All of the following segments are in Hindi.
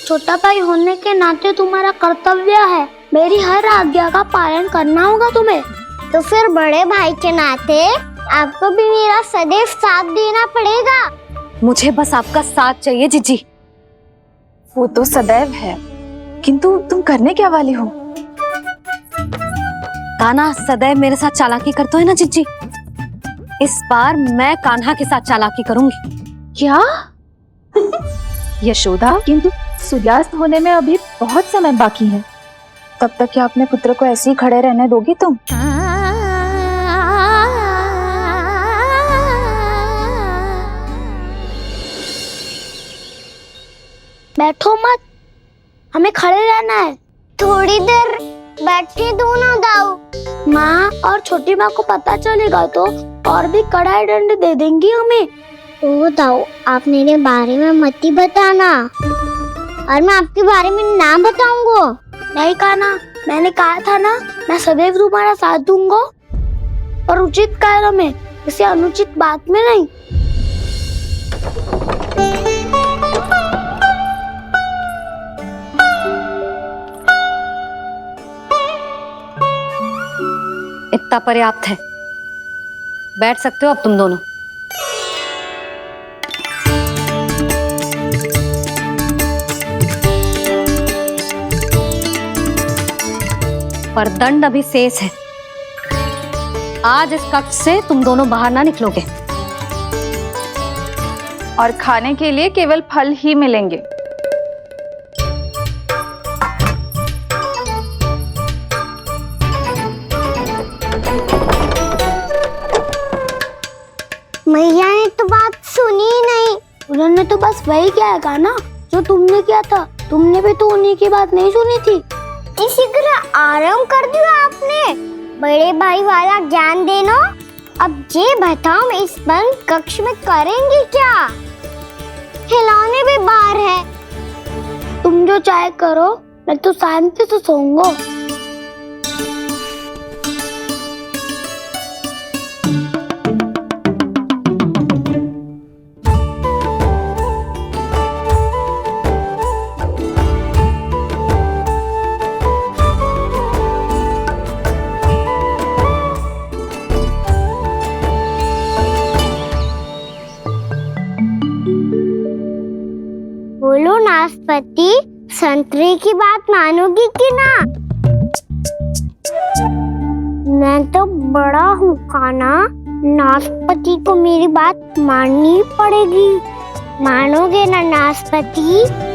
छोटा भाई होने के नाते तुम्हारा कर्तव्य है, मेरी हर आज्ञा का पालन करना होगा तुम्हें। तो फिर बड़े भाई के नाते आपको भी मेरा सदैव साथ देना पड़ेगा। मुझे बस आपका साथ चाहिए जीजी। वो तो सदैव है, किंतु तुम करने क्या वाली हो? कान्हा सदैव मेरे साथ चालाकी करता है ना जीजी, इस बार मैं कान्हा के साथ चालाकी करूंगी। क्या? यशोदा, किंतु सूर्यास्त होने में अभी बहुत समय बाकी है, तब तक क्या अपने पुत्र को ऐसे ही खड़े रहने दोगी तुम? बैठो मत, हमें खड़े रहना है। थोड़ी देर बैठे दोनों दाऊ। माँ और छोटी माँ को पता चलेगा तो और भी कड़ा दंड दे देंगी हमें। ओ दाऊ, आप मेरे बारे में मत ही बताना, और मैं आपके बारे में ना बताऊंगा। नहीं कान्हा, मैंने कहा था ना, मैं सदैव तुम्हारा साथ दूंगा, और उचित कार्य में, किसी अनुचित बात में नहीं। इतना पर्याप्त है, बैठ सकते हो अब तुम दोनों। पर दंड अभी शेष है। आज इस कक्ष से तुम दोनों बाहर ना निकलोगे, और खाने के लिए केवल फल ही मिलेंगे। मैया ने तो बात सुनी ही नहीं। उन्होंने तो बस वही किया था ना जो तुमने किया था। तुमने भी तो उन्हीं की बात नहीं सुनी थी। इसी तरह आराम कर दिया आपने। बड़े भाई वाला ज्ञान देना। अब ये बताओ, मैं इस बंद कक्ष में करेंगे क्या? खिलौने भी बाहर है। तुम जो चाहे करो, मैं तो शांति से सोऊंगा। बोलो नाशपाती, संतरे की बात मानोगी कि ना? मैं तो बड़ा हूँ कान्हा, नाशपाती को मेरी बात माननी पड़ेगी। मानोगे ना नाशपाती?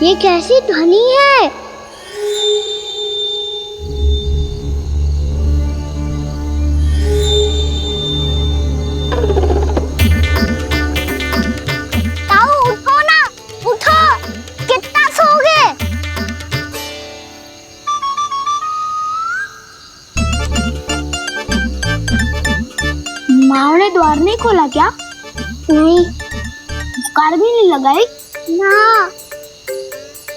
ये कैसी ध्वनि है? ताऊ उठो ना, उठो, कितना सोओगे? माँ ने द्वार नहीं खोला क्या? नहीं। कार भी नहीं लगाई? ना,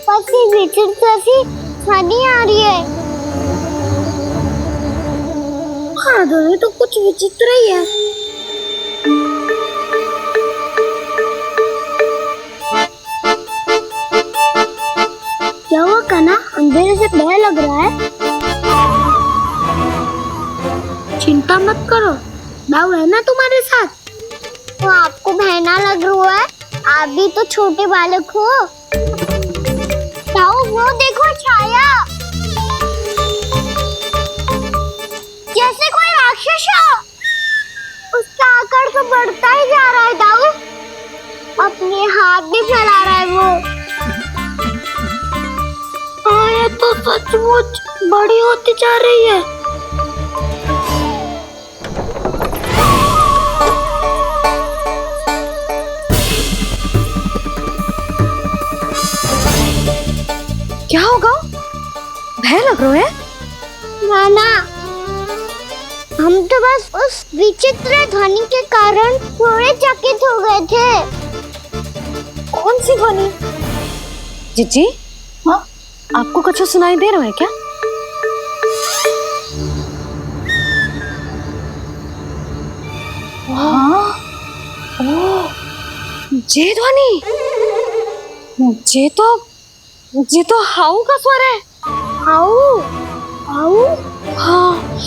पसी विचित्र सी ध्वनि आ रही है। हाँ, ध्वनि तो कुछ विचित्र ही है। क्या हुआ कान्हा, अंधेरे से भय लग रहा है? चिंता मत करो, दाऊ है ना तुम्हारे साथ। तो आपको बहना लग रहा है? आप भी तो छोटे बालक हो। ताऊ वो देखो छाया, जैसे कोई राक्षस हो। उसका आकार तो बढ़ता ही जा रहा है ताऊ, अपने हाथ भी फैला रहा है वो। हाँ, ये तो सचमुच बड़ी होती जा रही है। क्या होगा? भय लग रहा है? नाना, हम तो बस उस विचित्र ध्वनि के कारण थोड़े चकित हो गए थे। कौन सी ध्वनि? जीजी, हाँ आपको कुछ सुनाई दे रहा है क्या? हाँ ओह, ये ध्वनि, ये तो हाउ का स्वर है। हाउ हाउ हाँ,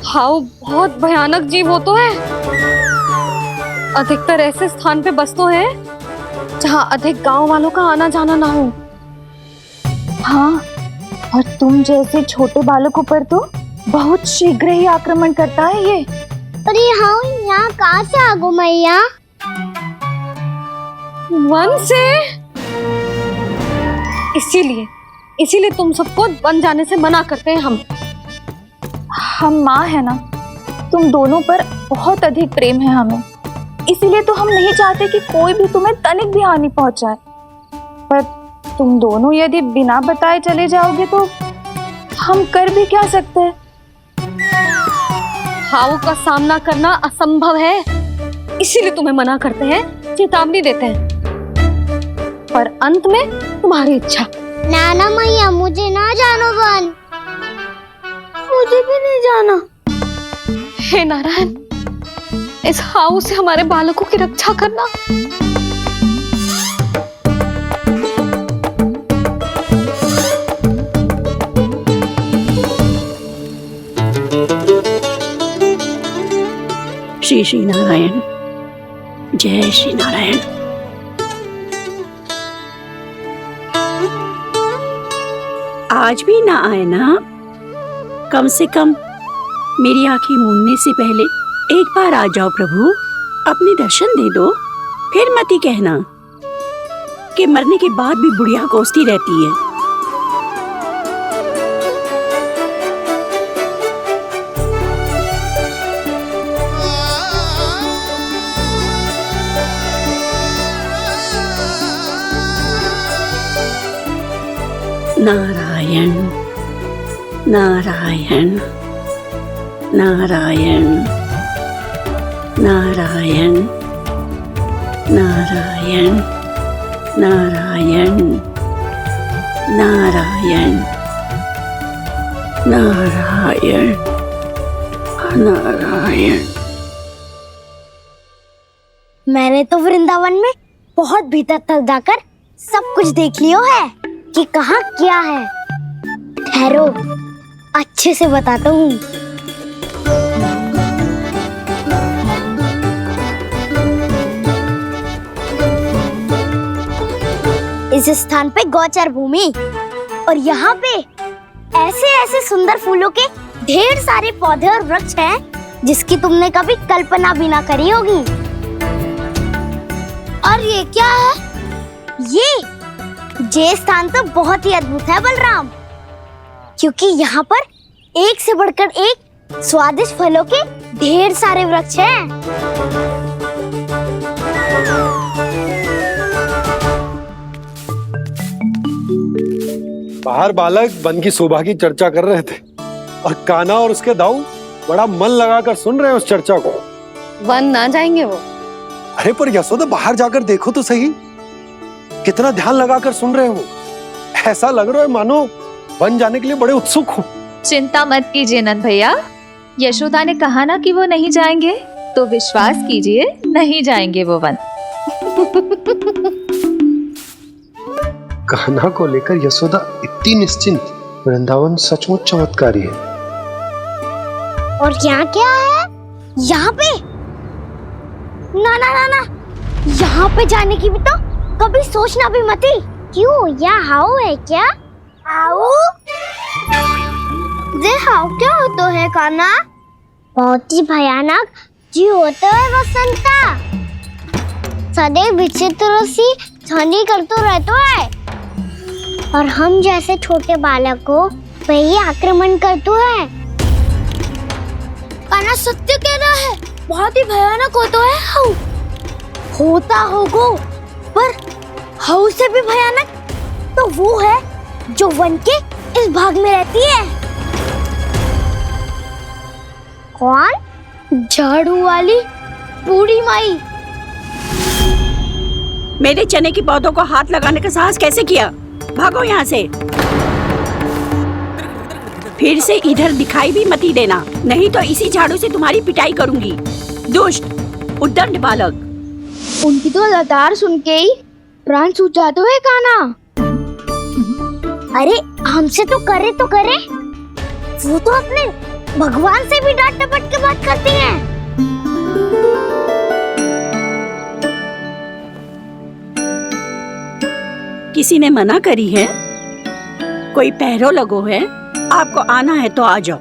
हाउ बहुत भयानक जीव हो तो है। अधिकतर ऐसे स्थान पे बसते हैं जहाँ अधिक गांव वालों का आना जाना ना हो। हाँ, और तुम जैसे छोटे बालकों पर तो बहुत शीघ्र ही आक्रमण करता है ये। पर ये हाउ यहाँ कहाँ से आ गो मैया? वन से। इसीलिए तुम सबको वन जाने से मना करते हैं हम माँ है ना, तुम दोनों पर बहुत अधिक प्रेम है हमें, इसीलिए तो हम नहीं चाहते कि कोई भी तुम्हें तनिक भी हानि पहुंचाए। पर तुम दोनों यदि बिना बताए चले जाओगे तो हम कर भी क्या सकते हैं? हाउ का सामना करना असंभव है, इसीलिए तुम्हें मना करते हैं, चेतावनी देते हैं। पर अंत में तुम्हारी इच्छा। नाना मैया मुझे ना जानो वन। मुझे भी नहीं जाना। हे नारायण, इस हाउ से हमारे बालकों की रक्षा करना। श्री श्री नारायण, जय श्री नारायण। आज भी ना आए ना? कम से कम मेरी आंखें मूंदने से पहले एक बार आ जाओ प्रभु, अपने दर्शन दे दो। फिर मत ही कहना कि मरने के बाद भी बुढ़िया कोसती रहती है। नारायण नारायण नारायण नारायण नारायण नारायण नारायण नारायण नारायण। मैंने तो वृंदावन में बहुत भीतर तक जाकर सब कुछ देख लियो है कि कहाँ क्या है। ठहरो, अच्छे से बताता हूँ। इस स्थान पे गोचर भूमि और यहाँ पे ऐसे ऐसे सुंदर फूलों के ढेर सारे पौधे और वृक्ष हैं जिसकी तुमने कभी कल्पना भी ना करी होगी। और ये क्या है? ये स्थान तो बहुत ही अद्भुत है बलराम, क्योंकि यहाँ पर एक से बढ़कर एक स्वादिष्ट फलों के ढेर सारे वृक्ष हैं। बाहर बालक वन की शोभा की चर्चा कर रहे थे और कान्हा और उसके दाऊ बड़ा मन लगाकर सुन रहे हैं उस चर्चा को। वन ना जाएंगे वो। अरे पर यशोदा, बाहर जाकर देखो तो सही, कितना ध्यान लगाकर सुन रहे हो। ऐसा लग रहा है मानो वन जाने के लिए बड़े उत्सुक हो। चिंता मत कीजिए नंद भैया, यशोदा ने कहा ना कि वो नहीं जाएंगे, तो विश्वास कीजिए नहीं जाएंगे वो वन। कान्हा को लेकर यशोदा इतनी निश्चिंत, वृंदावन सचमुच चमत्कारी है। और यहाँ क्या है? यहाँ पे ना ना ना ना, यहाँ पे जाने की भी तो कभी सोचना भी मत ही। क्यों, यहाँ हाउ है क्या? हाउ? ये हाउ क्या होता है कान्हा? बहुत ही भयानक जी होता है वसंता, सदैव विचित्र सी ध्वनि करते रहता है और हम जैसे छोटे बालक को वही आक्रमण करते है। कान्हा सत्य कह रहा है, बहुत ही भयानक होता है हाउ। होता होगो, पर हाउ से भी भयानक तो वो है जो वन के इस भाग में रहती है। कौन? झाड़ू वाली बूढ़ी माई। मेरे चने की पौधों को हाथ लगाने का साहस कैसे किया? भागो यहाँ से। फिर से इधर दिखाई भी मती देना, नहीं तो इसी झाड़ू से तुम्हारी पिटाई करूंगी। दुष्ट उद्दंड बालक। उनकी तो लतार सुन के ही प्राण सूझ जाते हुए काना। अरे हमसे तो करे, वो तो अपने भगवान से भी डांट डपट के बात करती हैं। किसी ने मना करी है? कोई पहरो लगो है? आपको आना है तो आ जाओ,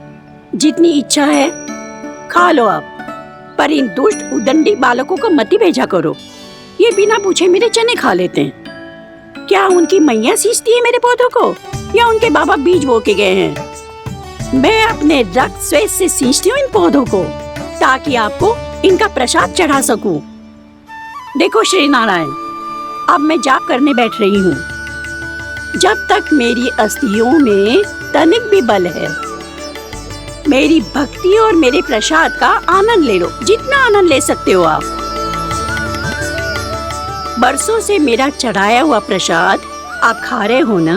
जितनी इच्छा है खा लो आप, पर इन दुष्ट उदंडी बालकों को मत ही भेजा करो। ये बिना पूछे मेरे चने खा लेते हैं। क्या उनकी मैया सींचती है मेरे पौधों को, या उनके बाबा बीज बो के गए हैं? मैं अपने रक्त स्वेद से सींचती हूँ इन पौधों को, ताकि आपको इनका प्रसाद चढ़ा सकूं। देखो श्री नारायण, अब मैं जाप करने बैठ रही हूँ। जब तक मेरी अस्थियों में तनिक भी बल है, मेरी भक्ति और मेरे प्रसाद का आनंद ले लो, जितना आनंद ले सकते हो आप। बरसों से मेरा चढ़ाया हुआ प्रसाद आप खा रहे हो ना,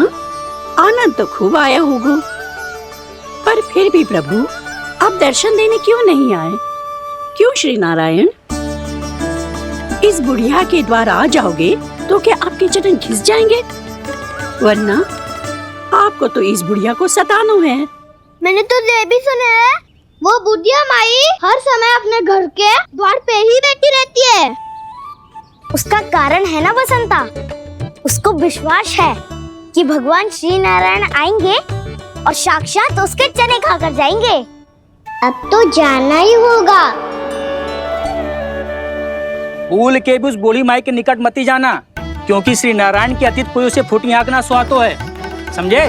आनंद तो खूब आया होगा। पर फिर भी प्रभु, आप दर्शन देने क्यों नहीं आए? क्यों श्री नारायण? इस बुढ़िया के द्वार आ जाओगे तो क्या आपके चरण घिस जाएंगे? वरना आपको तो इस बुढ़िया को सताना है। मैंने तो ये भी सुना है, वो बुढ़िया माई हर समय अपने घर के द्वार पे ही बैठी रहती है। उसका कारण है ना बसंता, उसको विश्वास है कि भगवान श्री नारायण आएंगे और साक्षात उसके चने खाकर जाएंगे। अब तो जाना ही होगा। भूल के भी उस बूढ़ी माई के निकट मती जाना, क्योंकि श्री नारायण की अतीत कोई उसे फूटी आंख ना सुहातो है, समझे?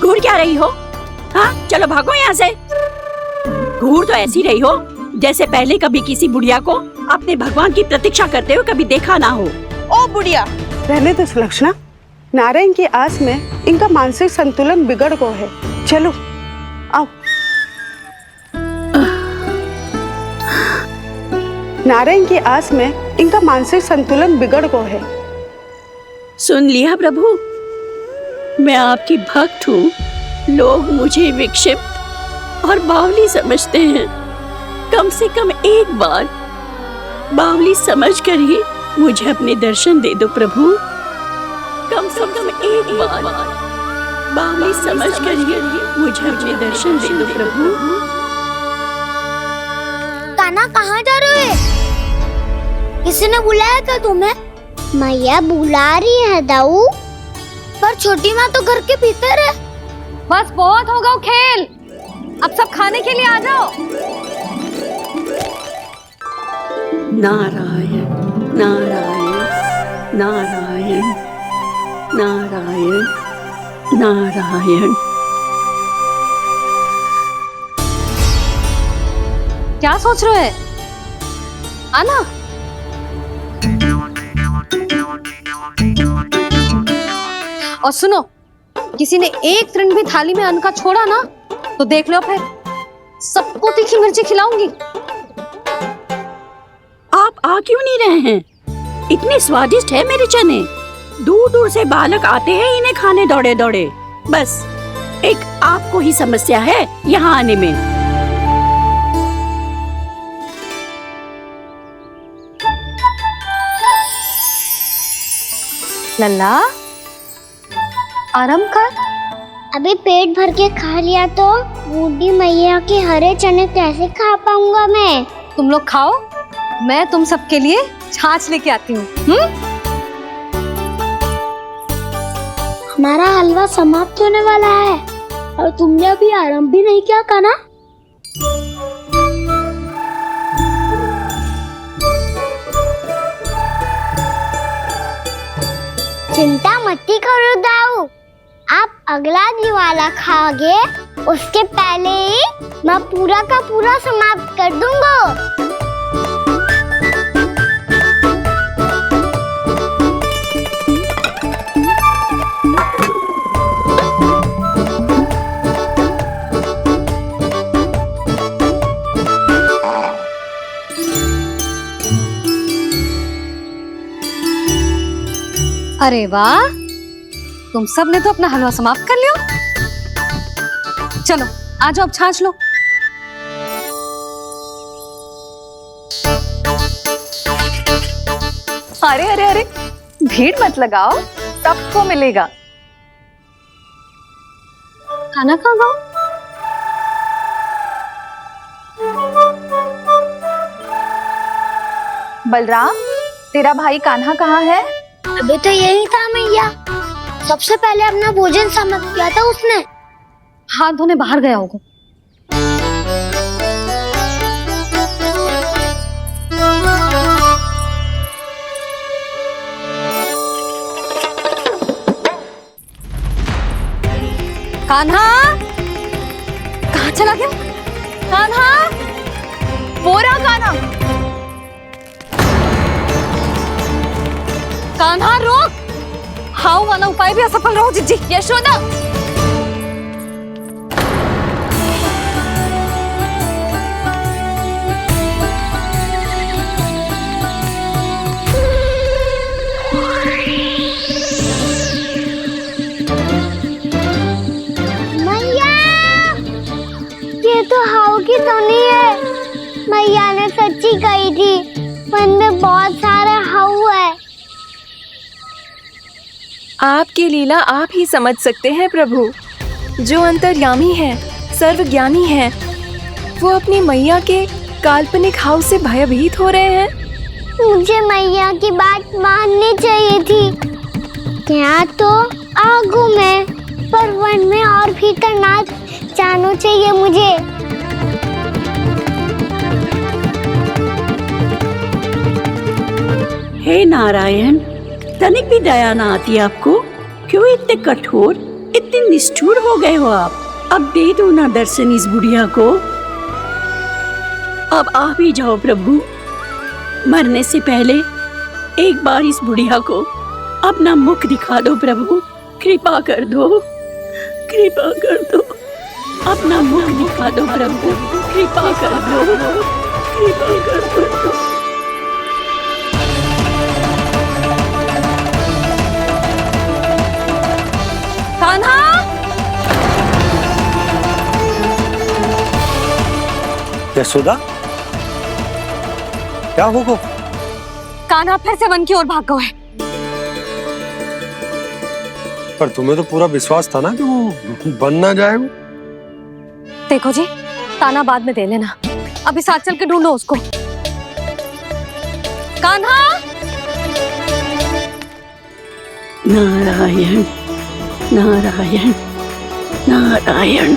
घूर क्या रही हो? हाँ, चलो भागो यहाँ से। घूर तो ऐसी रही हो जैसे पहले कभी किसी बुढ़िया को अपने भगवान की प्रतीक्षा करते हुए कभी देखा ना हो। ओ बुढ़िया, रहने दो सुलक्षणा। नारायण की आस में इनका मानसिक संतुलन बिगड़ गया है। चलो आओ। नारायण की आस में इनका मानसिक संतुलन बिगड़ गया है। सुन लिया प्रभु, मैं आपकी भक्त हूँ। लोग मुझे विक्षिप्त और बावली समझते हैं। कम से कम एक बार बावली समझकर ही मुझे अपने दर्शन दे दो प्रभु। कम से कम एक बार बावली समझकर ही मुझे अपने दर्शन दे दो प्रभु। कान्हा कहाँ जा रहे हो? किसी ने बुलाया क्या तुम्हें? मैया बुला रही है दाऊ। पर छोटी माँ तो घर के भीतर है। बस बहुत होगा खेल, अब सब खाने के लिए आ जाओ। नारायण नारायण नारायण नारायण नारायण। क्या सोच रहे हैं? आना। और सुनो, किसी ने एक तृण भी थाली में अन्न का छोड़ा ना, तो देख लो फिर सबको तीखी मिर्ची खिलाऊंगी। आप आ क्यों नहीं रहे हैं? इतने स्वादिष्ट है मेरे चने। दूर दूर से बालक आते हैं इन्हें खाने दौड़े दौड़े। बस एक आपको ही समस्या है यहाँ आने में। लल्ला, आराम कर। अभी पेट भर के खा लिया तो बूढ़ी मैया के हरे चने कैसे खा पाऊंगा मैं? तुम लोग खाओ, मैं तुम सबके लिए छाछ लेके आती हूँ। हमारा हलवा समाप्त होने वाला है और तुमने अभी आराम भी नहीं किया कान्हा। चिंता मत करो दाऊ, आप अगला दिवाला खाओगे उसके पहले ही मैं पूरा का पूरा समाप्त कर दूंगा। अरे वाह, तुम सब ने तो अपना हलवा समाप्त कर लिया। चलो आ जाओ, अब छाछ लो। अरे अरे अरे, भीड़ मत लगाओ, सबको मिलेगा। खाना खा गो। बलराम, तेरा भाई कान्हा कहाँ है? अभी तो यही था मैया, सबसे पहले अपना भोजन समाप्त किया था उसने। हाथ धोने बाहर गया होगा। कान्हा कहाँ चला गया? कान्हा, वो रहा कान्हा। कान्हा रोक। हाउ वाला उपाय भी असफल रहो जिज्जी। यशोदा, मैया, ये तो हाउ की धुनी है। मैया ने सच्ची कही थी, वन में बहुत सारे हाउ है। आपकी लीला आप ही समझ सकते हैं प्रभु। जो अंतर्यामी है, सर्वज्ञानी है, वो अपनी मैया के काल्पनिक हाव से भयभीत हो रहे हैं। मुझे मैया की बात माननी चाहिए थी। यहाँ तो आगू में, पर वन में और भीतर ना जाना चाहिए मुझे। हे नारायण, तनिक भी दया ना आती आपको? क्यों इतने कठोर, इतने निष्ठुर हो गए हो आप? अब दे दो ना दर्शन इस बुढ़िया को। अब आ भी जाओ प्रभु। मरने से पहले एक बार इस बुढ़िया को अपना मुख दिखा दो प्रभु। कृपा कर दो, कृपा कर दो। अपना मुख दिखा दो प्रभु, कृपा कर दो, कृपा कर दो। कान्हा, यशोदा, क्या होगा? कान्हा फिर से वन की ओर भाग गया है। पर तुम्हें तो पूरा विश्वास था ना कि वो बन ना जाए। वो देखो जी, ताना बाद में दे लेना, अभी साथ चल के ढूंढो उसको। कान्हा, नारायण नारायण नारायण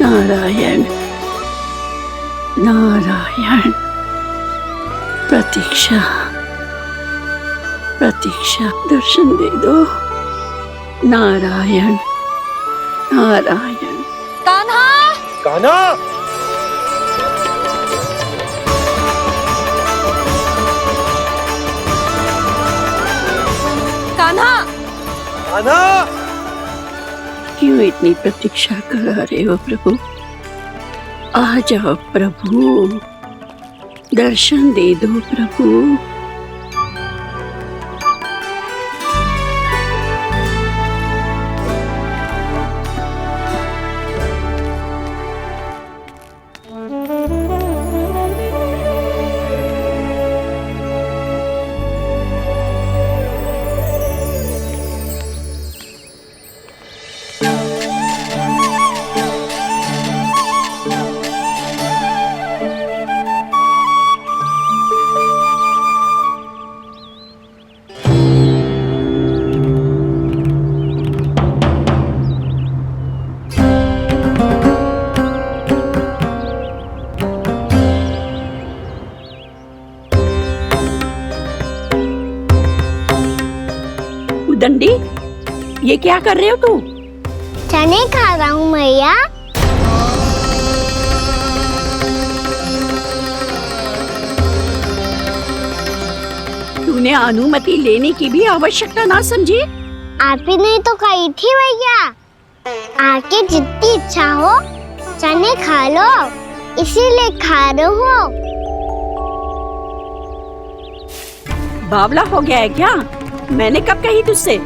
नारायण नारायण। प्रतीक्षा प्रतीक्षा, दर्शन दे दो। नारायण नारायण। कान्हा, कान्हा, कान्हा, कान्हा। क्यों इतनी प्रतीक्षा करा रहे हो प्रभु? आ जाओ प्रभु, दर्शन दे दो प्रभु। दंडी, ये क्या कर रहे हो तू? चने खा रहा हूँ मैया। तूने अनुमति लेने की भी आवश्यकता ना समझी? आप ही नहीं तो कही थी भैया, आके जितनी इच्छा हो चने खा लो, इसीलिए खा रहे हो। बावला हो गया है क्या? मैंने कब कही तुझसे?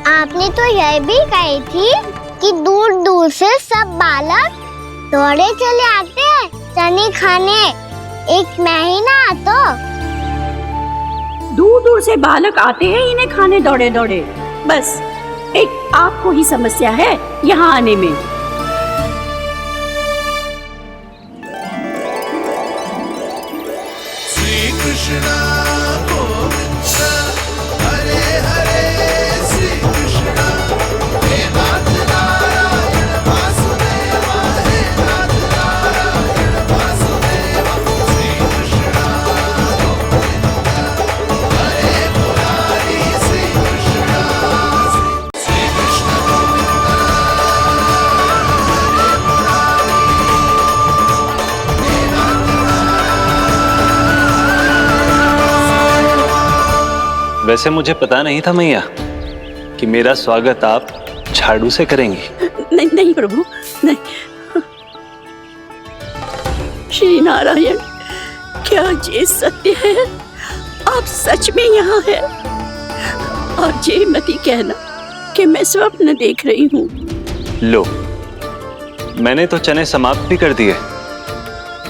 आपने तो यह भी कही थी कि दूर दूर से सब बालक दौड़े चले आते हैं चने खाने, एक मैं ही ना तो। दूर दूर से बालक आते हैं इन्हें खाने दौड़े दौड़े। बस एक आपको ही समस्या है यहाँ आने में। श्री कृष्णा हरे हरे श्री कृष्णा हे नाथ नारायण वासुदेवा हे नाथ नारायण वासुदेवा श्री कृष्णा हरे मुरारी श्री कृष्णा श्री कृष्ण हरे मुरारी हे नाथ वैसे मुझे पता नहीं था मैया कि मेरा स्वागत आप झाड़ू से करेंगी। नहीं नहीं प्रभु, नहीं। श्री नारायण, क्या ये सत्य है? आप सच में यहाँ हैं? और ये मत ही कहना कि मैं स्वप्न देख रही हूँ। लो, मैंने तो चने समाप्त भी कर दिए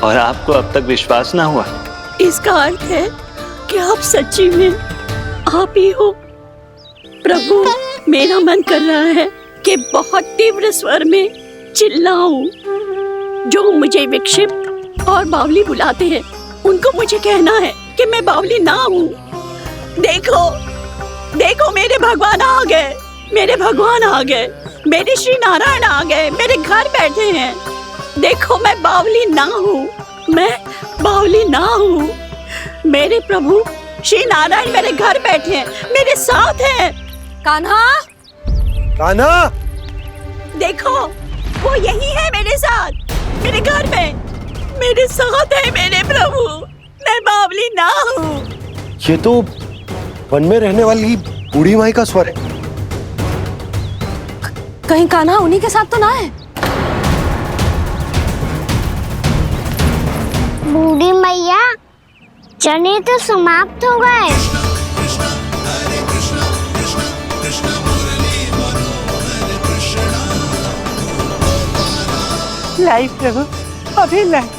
और आपको अब तक विश्वास ना हुआ। इसका अर्थ है कि आप सच्ची में आप ही हो। प्रभु, मेरा मन कर रहा है कि बहुत तीव्र स्वर में चिल्लाऊं। जो मुझे विक्षिप्त और बावली बुलाते हैं उनको मुझे कहना है कि मैं बावली ना हूँ। देखो देखो, मेरे भगवान आ गए, मेरे भगवान आ गए, मेरे श्री नारायण आ गए, मेरे घर बैठे हैं। देखो, मैं बावली ना हूँ, मैं बावली ना हूँ। मेरे प्रभु श्री नारायण मेरे घर बैठे हैं, मेरे साथ हैं। कान्हा, कान्हा, देखो, वो यही है मेरे साथ, मेरे घर में, मेरे साथ है मेरे प्रभु। मैं बावली ना हूँ। ये तो वन में रहने वाली बूढ़ी माई का स्वर है। कहीं कान्हा उन्हीं के साथ तो ना है? बूढ़ी मैया, चने तो समाप्त हो गए। लाई प्रभु, अभी लाई।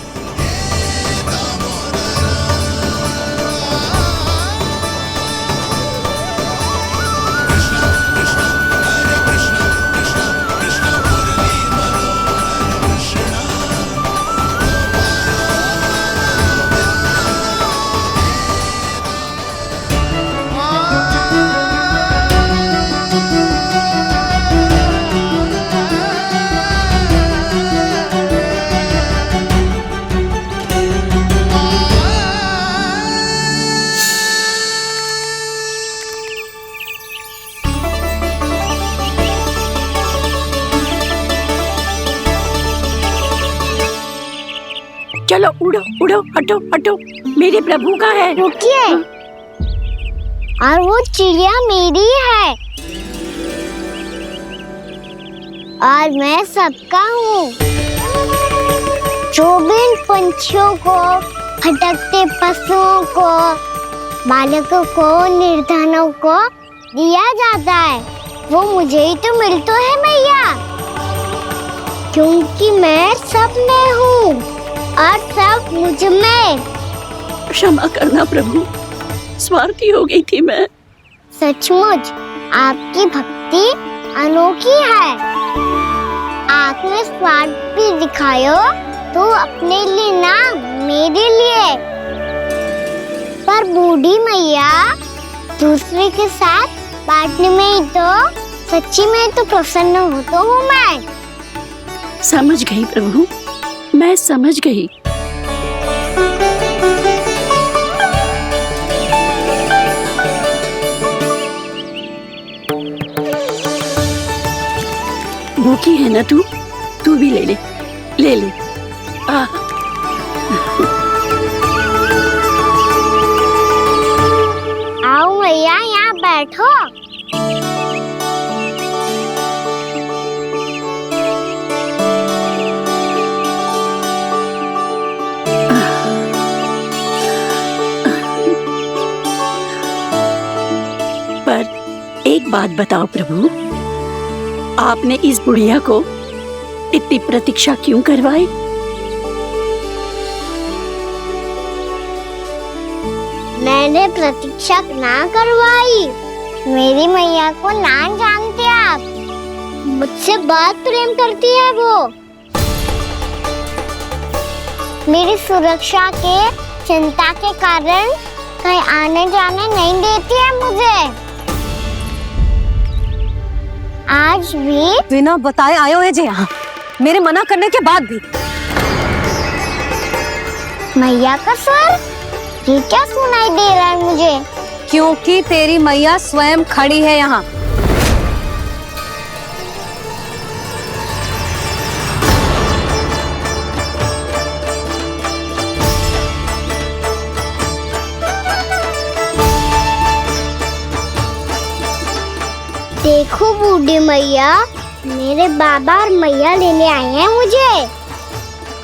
चलो उड़ो उड़ो, हटो हटो, मेरे प्रभु का है। रुकिए, और वो चिड़िया मेरी है और मैं सबका हूँ। जो भी इन पंछियों को, भटकते पशुओं को, बालकों को, निर्धनों को दिया जाता है, वो मुझे ही तो मिलता है मैया, क्योंकि मैं सब में हूँ और सब मुझ में। क्षमा करना प्रभु, स्वार्थी हो गई थी मैं। सचमुच आपकी भक्ति अनोखी है। आपने स्वार्थ भी दिखायो तो अपने लिए ना, मेरे लिए। पर बूढ़ी मैया, दूसरे के साथ बांटने में ही तो सच्ची में तो प्रसन्न होता हूँ मैं। समझ गई प्रभु, मैं समझ गई। भूखी है ना तू? तू भी ले ले, ले ले। आओ मैया, यहाँ बैठो। एक बात बताओ प्रभु, आपने इस बुढ़िया को इतनी प्रतीक्षा क्यों करवाई? मैंने प्रतीक्षा ना करवाई। मेरी मैया को ना जानते आप, मुझसे बहुत प्रेम करती है वो। मेरी सुरक्षा के चिंता के कारण कहीं आने जाने नहीं देती है मुझे। आज भी बिना बताए आयो है जे यहाँ, मेरे मना करने के बाद भी। मैया का स्वर, ये क्या सुनाई दे रहा है मुझे? क्योंकि तेरी मैया स्वयं खड़ी है यहाँ। देखो बूढ़ी मैया, मेरे बाबा और मैया लेने आए हैं मुझे।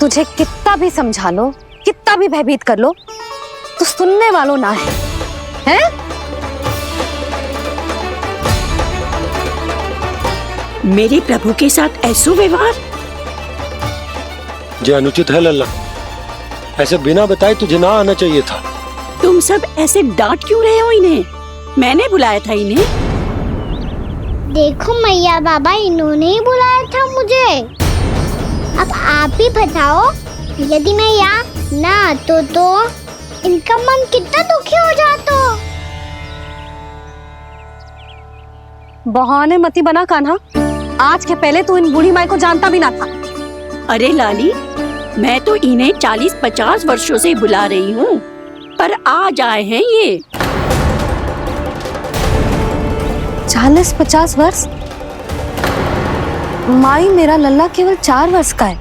तुझे कितना भी समझा लो, कितना भी भयभीत कर लो, तो सुनने वालों ना है, हैं? मेरे प्रभु के साथ ऐसा व्यवहार जो अनुचित है लल्ला। ऐसे बिना बताए तुझे ना आना चाहिए था। तुम सब ऐसे डांट क्यों रहे हो इन्हें? मैंने बुलाया था इन्हें। देखो मैया बाबा, इन्होंने ही बुलाया था मुझे। अब आप ही बताओ, यदि मैं यहाँ ना आतो तो इनका मन कितना दुखी हो जाता। बहाने मती बना कान्हा, आज के पहले तू इन बूढ़ी माई को जानता भी ना था। अरे लाली, मैं तो इन्हें 40-50 वर्षों से बुला रही हूँ, पर आज आए हैं ये। 40-50 वर्ष? माई, मेरा लल्ला केवल 4 वर्ष का है।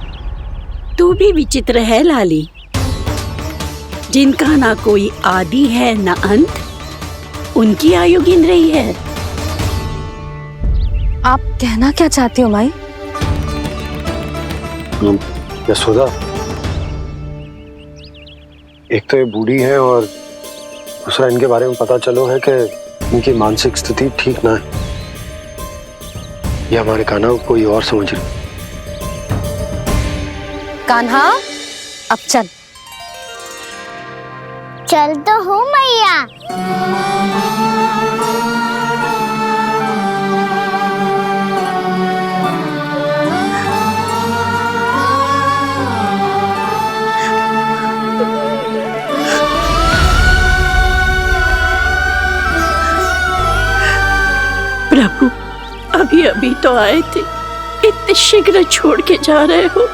तू भी विचित्र है लाली, जिनका ना कोई आदि है ना अंत, उनकी आयु गिन रही है। आप कहना क्या चाहती हो माई? यशोदा, एक तो ये बूढ़ी है और दूसरा इनके बारे में पता चलो है कि इनकी मानसिक स्थिति ठीक ना है। ये हमारे कान्हा को कोई और समझ रही। कान्हा, अब चल। चल तो हो मैया। प्रभु, अभी अभी तो आए थे, इतने शीघ्र छोड़ के जा रहे हो।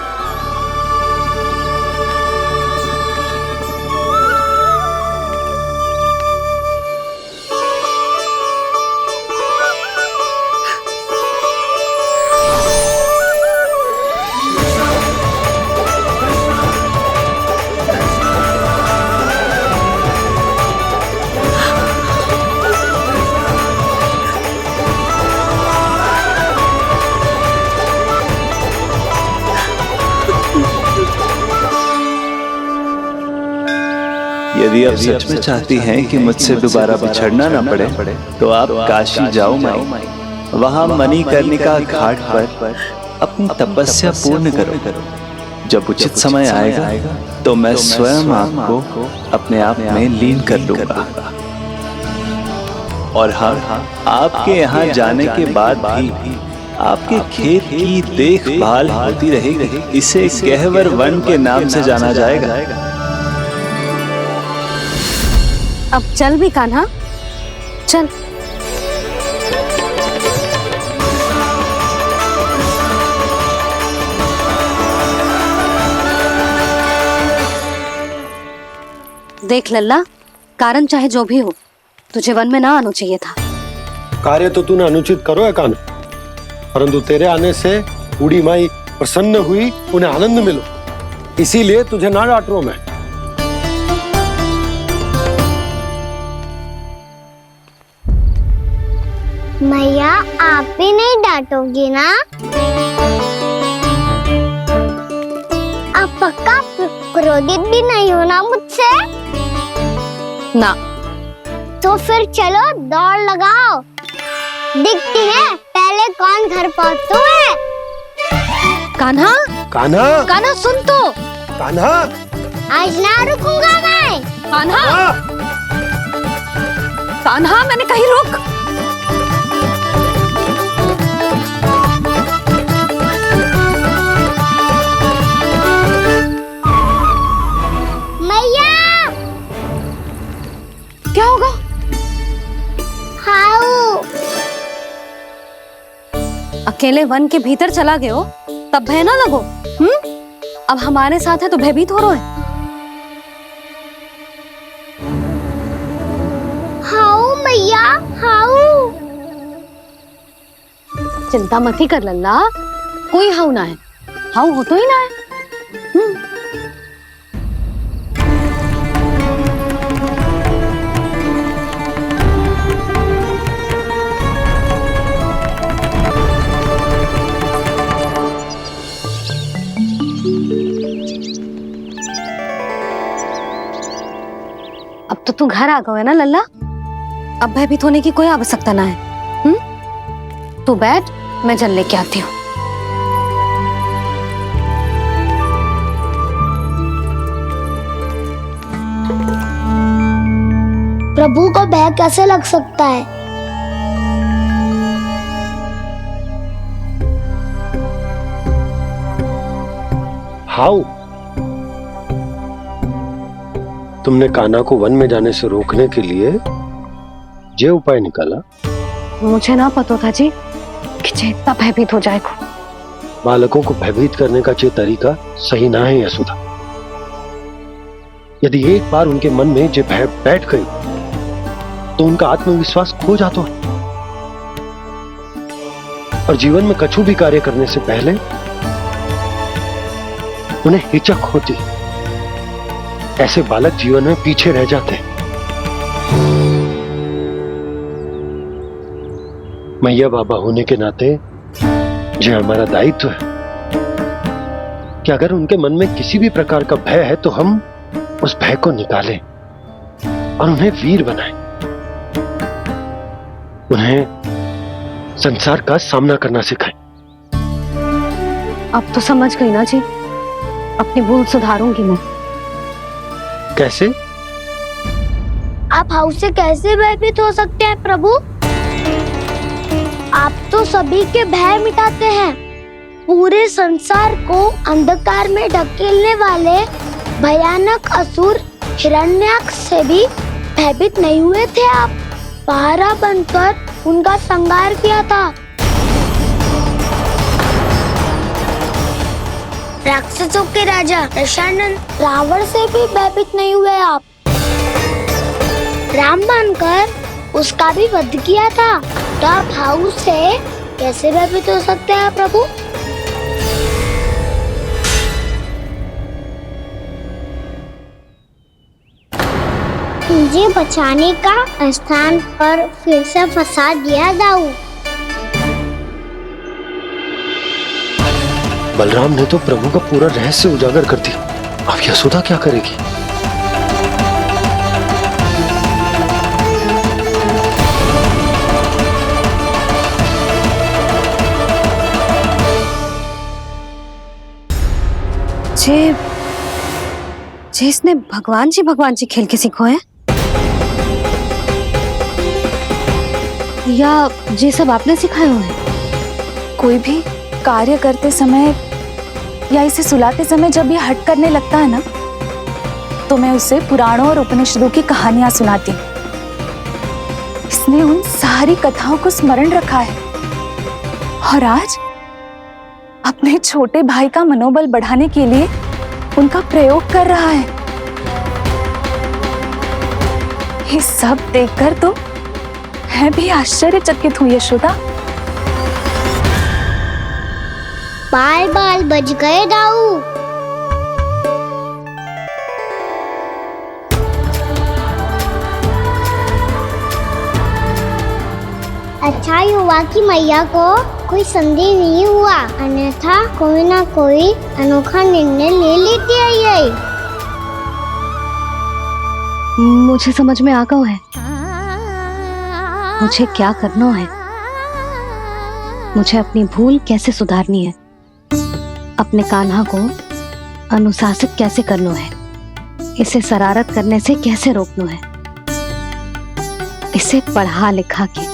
यदि आप सच में चाहती हैं कि मुझसे दोबारा बिछड़ना न पड़े तो आप काशी जाओ माई। वहां मणिकर्णिका घाट पर अपनी तपस्या पूर्ण करो। जब उचित समय आएगा तो मैं स्वयं आपको अपने आप में लीन कर लूंगा। और हाँ, आपके यहाँ जाने के बाद भी आपके खेत की देखभाल होती रहेगी। इसे गहवर वन के नाम से जाना जाएगा। अब चल भी कान्हा, चल। देख लल्ला, कारण चाहे जो भी हो, तुझे वन में ना आना चाहिए था। कार्य तो तूने अनुचित करो है कान्हा, परंतु तेरे आने से बूढ़ी माई प्रसन्न हुई, उन्हें आनंद मिलो, इसीलिए तुझे ना डांट रहा हूं मैं। मैया, आप भी नहीं डांटोगी ना? आप पक्का क्रोधित भी नहीं हो ना मुझसे? ना। तो फिर चलो दौड़ लगाओ। दिखती है, पहले कौन घर पहुँचता है? कान्हा, कान्हा, कान्हा सुन तो। कान्हा, आज ना रुकूंगा मैं। कान्हा, कान्हा, मैंने कही रुक। मैया, क्या होगा? हाउ अकेले वन के भीतर चला गए हो तब भय ना लगो। अब हमारे साथ है तो भयभीत हो रहे हैं। हाउ मैया, हाउ। चिंता मत ही कर लल्ला, कोई हाउ ना है। हाउ हो तो ही ना है। अब तो तू घर आ गया है ना लल्ला, अब भयभीत होने की कोई आवश्यकता ना है। तू बैठ, मैं जल लेके आती हूँ। प्रभु को भय कैसे लग सकता है? हाउ? तुमने कान्हा को वन में जाने से रोकने के लिए ये उपाय निकाला? मुझे ना पता था जी कि जे इतना भयभीत हो जाएगा। बालकों को भयभीत करने का ये तरीका सही ना है यशोदा। यदि एक बार उनके मन में ये भय बैठ गई तो उनका आत्मविश्वास खो जाता है और जीवन में कछु भी कार्य करने से पहले उन्हें हिचक होती। ऐसे बालक जीवन में पीछे रह जाते हैं। मैया बाबा होने के नाते ये हमारा दायित्व है कि अगर उनके मन में किसी भी प्रकार का भय है तो हम उस भय को निकालें और उन्हें वीर बनाएं। उन्हें संसार का सामना करना सिखाएं। अब तो समझ गई ना जी, अपनी भूल सुधारूंगी मैं। कैसे? आप हाउ से कैसे भयभीत हो सकते हैं प्रभु? आप तो सभी के भय मिटाते हैं। पूरे संसार को अंधकार में ढकेलने वाले भयानक असुर हिरण्याक्ष से भी भयभीत नहीं हुए थे आप। पहरा बनकर उनका संहार किया था। राक्षसों के राजा दशानन रावण से भी भयभीत नहीं हुए आप। राम बनकर उसका भी वध किया था। तो आप हाउ से कैसे भयभीत हो सकते हैं प्रभु? मुझे बचाने का स्थान पर फिर से फंसा दिया जाऊ। बलराम ने तो प्रभु का पूरा रहस्य उजागर कर दिया। अब यशोदा क्या करेगी? जे इसने भगवान जी खेल के सीखो है या जे सब आपने सिखाए हुए हैं? कोई भी कार्य करते समय या इसे सुलाते समय जब ये हट करने लगता है ना, तो मैं उसे पुराणों और उपनिषदों की कहानियां सुनाती हूँ। इसने उन सारी कथाओं को स्मरण रखा है और आज अपने छोटे भाई का मनोबल बढ़ाने के लिए उनका प्रयोग कर रहा है। ये सब देखकर तो मैं भी आश्चर्यचकित हूँ यशोदा। बाल बाल बज गए दाऊ। अच्छा ही हुआ कि मैया को कोई संदेह नहीं हुआ, अन्यथा कोई ना कोई अनोखा निर्णय ले लेती है ये। मुझे समझ में आ गया है मुझे क्या करना है। मुझे अपनी भूल कैसे सुधारनी है, अपने कान्हा को अनुशासित कैसे करना है, इसे शरारत करने से कैसे रोकना है, इसे पढ़ा लिखा के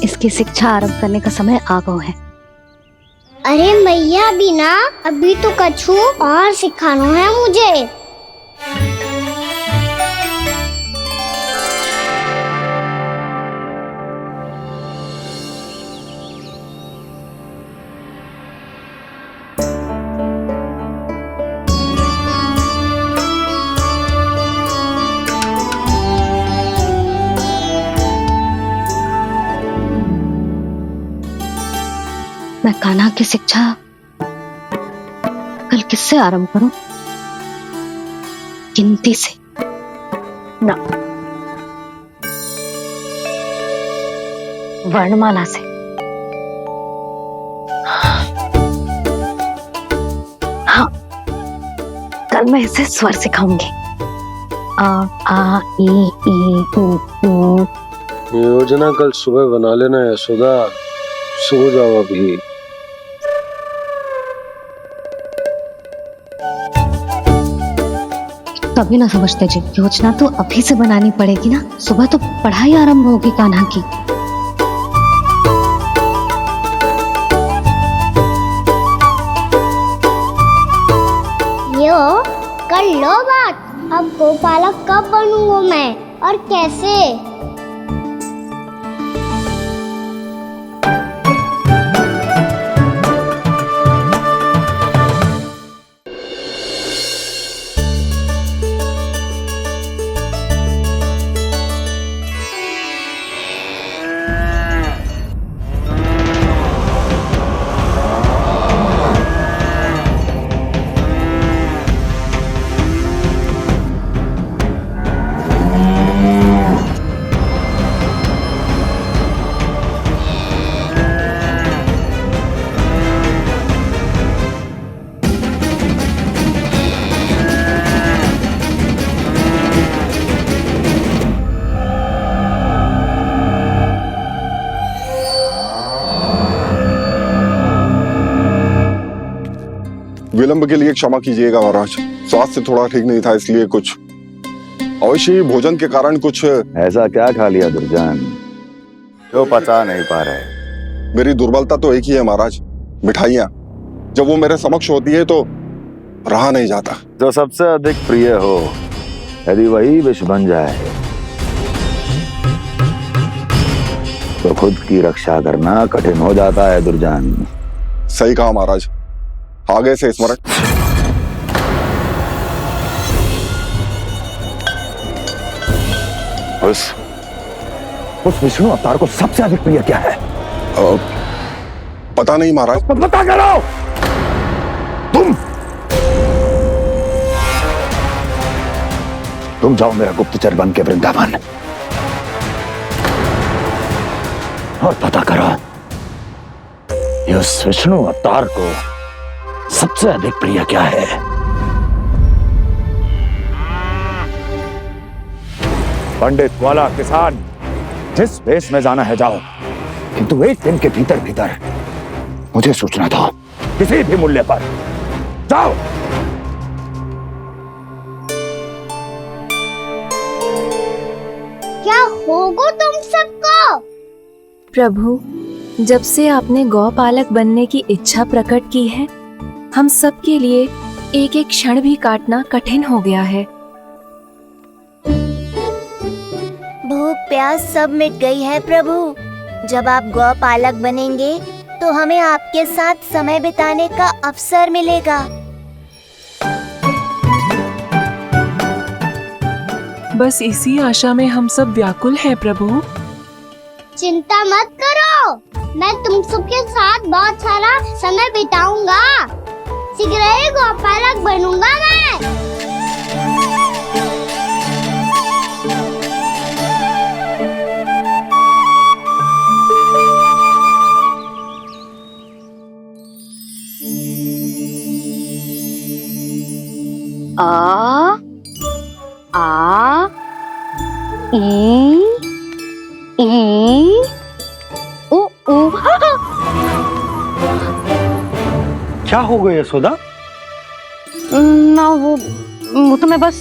इसकी शिक्षा आरंभ करने का समय आ गया है। अरे मैया बिना, अभी तो कछु और सिखाना है मुझे। मैं कान्हा की शिक्षा कल किससे आरंभ करूं? गिनती से ना, वर्णमाला से। हाँ, कल मैं इसे स्वर सिखाऊंगी। आ आ ई ऊ। योजना कल सुबह बना लेना यशोदा, सो जाओ अभी। कभी ना समझते जी, योजना तो अभी से बनानी पड़ेगी ना, सुबह तो पढ़ाई आरंभ होगी कान्हा की। यो कर लो बात, अब गोपालक कब बनूंगा मैं और कैसे? विलंब के लिए क्षमा कीजिएगा महाराज, स्वास्थ्य थोड़ा ठीक नहीं था, इसलिए कुछ अवश्य ही भोजन के कारण कुछ। ऐसा क्या खा लिया दुर्जन जो पचा नहीं पा रहे? मेरी दुर्बलता तो एक ही है महाराज, मिठाइयाँ। जब वो मेरे समक्ष होती है तो रहा नहीं जाता। जो सबसे अधिक प्रिय हो, यदि वही विष बन जाए तो खुद की रक्षा करना कठिन हो जाता है दुर्जन। सही कहा महाराज, आगे से स्मरण। उस विष्णु अवतार को सबसे अधिक प्रिय क्या है? पता नहीं महाराज। पता करो। तुम जाओ मेरा गुप्तचर बन के वृंदावन और पता करो इस विष्णु अवतार को सबसे अधिक प्रिय क्या है। पंडित, वाला, किसान, जिस वेश में जाना है जाओ, किंतु एक दिन के भीतर भीतर मुझे सूचना दो, किसी भी मूल्य पर। जाओ। क्या होगा तुम सबको? प्रभु, जब से आपने गौपालक बनने की इच्छा प्रकट की है, हम सब के लिए एक एक क्षण भी काटना कठिन हो गया है। भूख प्यास सब मिट गई है प्रभु। जब आप गौपालक बनेंगे तो हमें आपके साथ समय बिताने का अवसर मिलेगा। बस इसी आशा में हम सब व्याकुल हैं प्रभु। चिंता मत करो, मैं तुम सबके साथ बहुत सारा समय बिताऊंगा। शीघ्र ही गोपालक बनूंगा मैं। आ आ ई ऊ ऊ क्या हो गया यशोदा? ना वो तो मैं बस।